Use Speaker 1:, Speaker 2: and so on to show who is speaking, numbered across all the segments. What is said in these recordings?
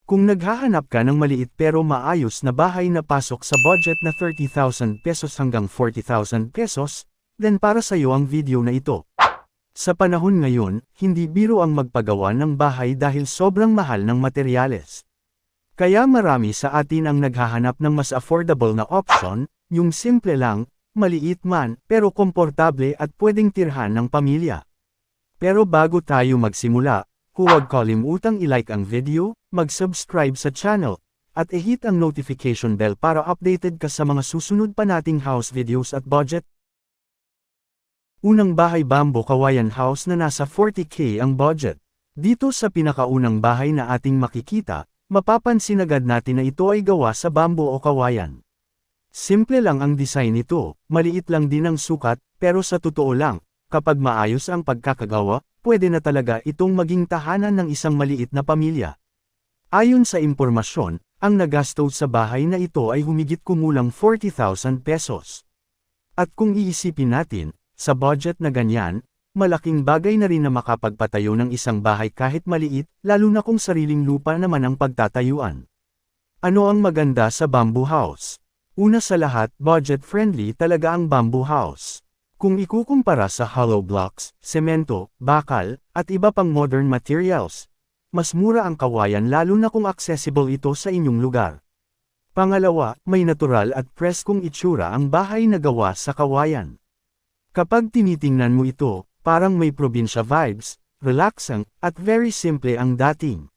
Speaker 1: Kung naghahanap ka ng maliit pero maayos na bahay na pasok sa budget na 30,000 pesos hanggang 40,000 pesos, then para sa iyo ang video na ito. Sa panahon ngayon, hindi biro ang magpagawa ng bahay dahil sobrang mahal ng materyales. Kaya marami sa atin ang naghahanap ng mas affordable na option, yung simple lang, maliit man, pero komportable at pwedeng tirhan ng pamilya. Pero bago tayo magsimula, huwag kalimutang i-like ang video, mag-subscribe sa channel, at i-hit ang notification bell para updated ka sa mga susunod pa nating house videos at budget. Unang bahay bamboo kawayan house na nasa 40k ang budget. Dito sa pinakaunang bahay na ating makikita, mapapansin agad natin na ito ay gawa sa bamboo o kawayan. Simple lang ang design nito, maliit lang din ang sukat, pero sa totoo lang, kapag maayos ang pagkakagawa, pwede na talaga itong maging tahanan ng isang maliit na pamilya. Ayon sa impormasyon, ang nagastos sa bahay na ito ay humigit kumulang 40,000 pesos. At kung iisipin natin, sa budget na ganyan, malaking bagay na rin na makapagpatayo ng isang bahay kahit maliit, lalo na kung sariling lupa naman ang pagtatayuan. Ano ang maganda sa bamboo house? Una sa lahat, budget-friendly talaga ang bamboo house. Kung ikukumpara sa hollow blocks, semento, bakal, at iba pang modern materials, mas mura ang kawayan lalo na kung accessible ito sa inyong lugar. Pangalawa, may natural at preskong itsura ang bahay na gawa sa kawayan. Kapag tinitingnan mo ito, parang may probinsya vibes, relaxing, at very simple ang dating.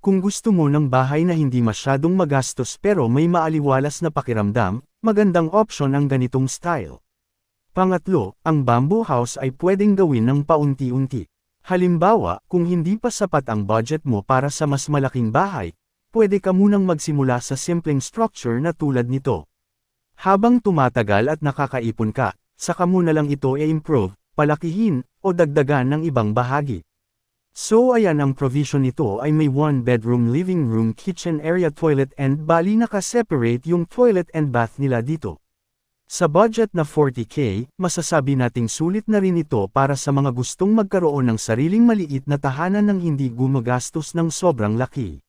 Speaker 1: Kung gusto mo ng bahay na hindi masyadong magastos pero may maaliwalas na pakiramdam, magandang option ang ganitong style. Pangatlo, ang bamboo house ay pwedeng gawin ng paunti-unti. Halimbawa, kung hindi pa sapat ang budget mo para sa mas malaking bahay, pwede ka munang magsimula sa simpleng structure na tulad nito. Habang tumatagal at nakakaipon ka, saka mo na lang ito i-improve, palakihin, o dagdagan ng ibang bahagi. So ayan ang provision nito ay may 1-bedroom living room kitchen area toilet and bali naka-separate yung toilet and bath nila dito. Sa budget na 40k, masasabi nating sulit na rin ito para sa mga gustong magkaroon ng sariling maliit na tahanan ng hindi gumagastos ng sobrang laki.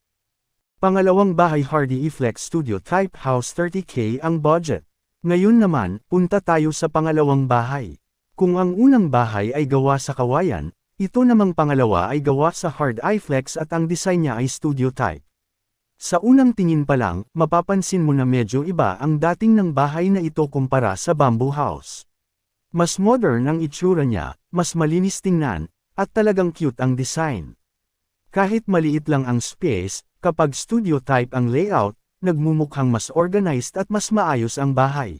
Speaker 1: Pangalawang bahay Hardy E-Flex Studio Type House 30k ang budget. Ngayon naman, punta tayo sa pangalawang bahay. Kung ang unang bahay ay gawa sa kawayan, ito namang pangalawa ay gawa sa Hard E-Flex at ang design niya ay studio type. Sa unang tingin pa lang, mapapansin mo na medyo iba ang dating ng bahay na ito kumpara sa bamboo house. Mas modern ang itsura niya, mas malinis tingnan, at talagang cute ang design. Kahit maliit lang ang space, kapag studio type ang layout, nagmumukhang mas organized at mas maayos ang bahay.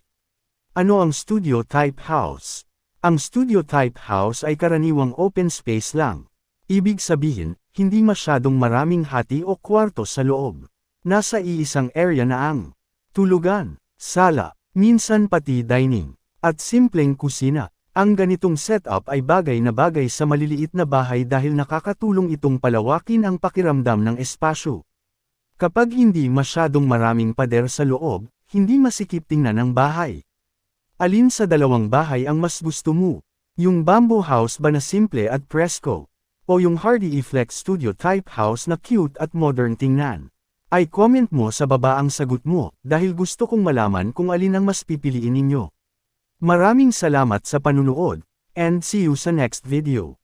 Speaker 1: Ano ang studio type house? Ang studio type house ay karaniwang open space lang. Ibig sabihin, hindi masyadong maraming hati o kwarto sa loob. Nasa iisang area na ang tulugan, sala, minsan pati dining, at simpleng kusina. Ang ganitong setup ay bagay na bagay sa maliliit na bahay dahil nakakatulong itong palawakin ang pakiramdam ng espasyo. Kapag hindi masyadong maraming pader sa loob, hindi masikip tingnan ang bahay. Alin sa dalawang bahay ang mas gusto mo? Yung bamboo house ba na simple at presko? O yung Hardy E-Flex Studio Type House na cute at modern tingnan? Ay comment mo sa baba ang sagot mo, dahil gusto kong malaman kung alin ang mas pipiliin ninyo. Maraming salamat sa panunood, and see you sa next video.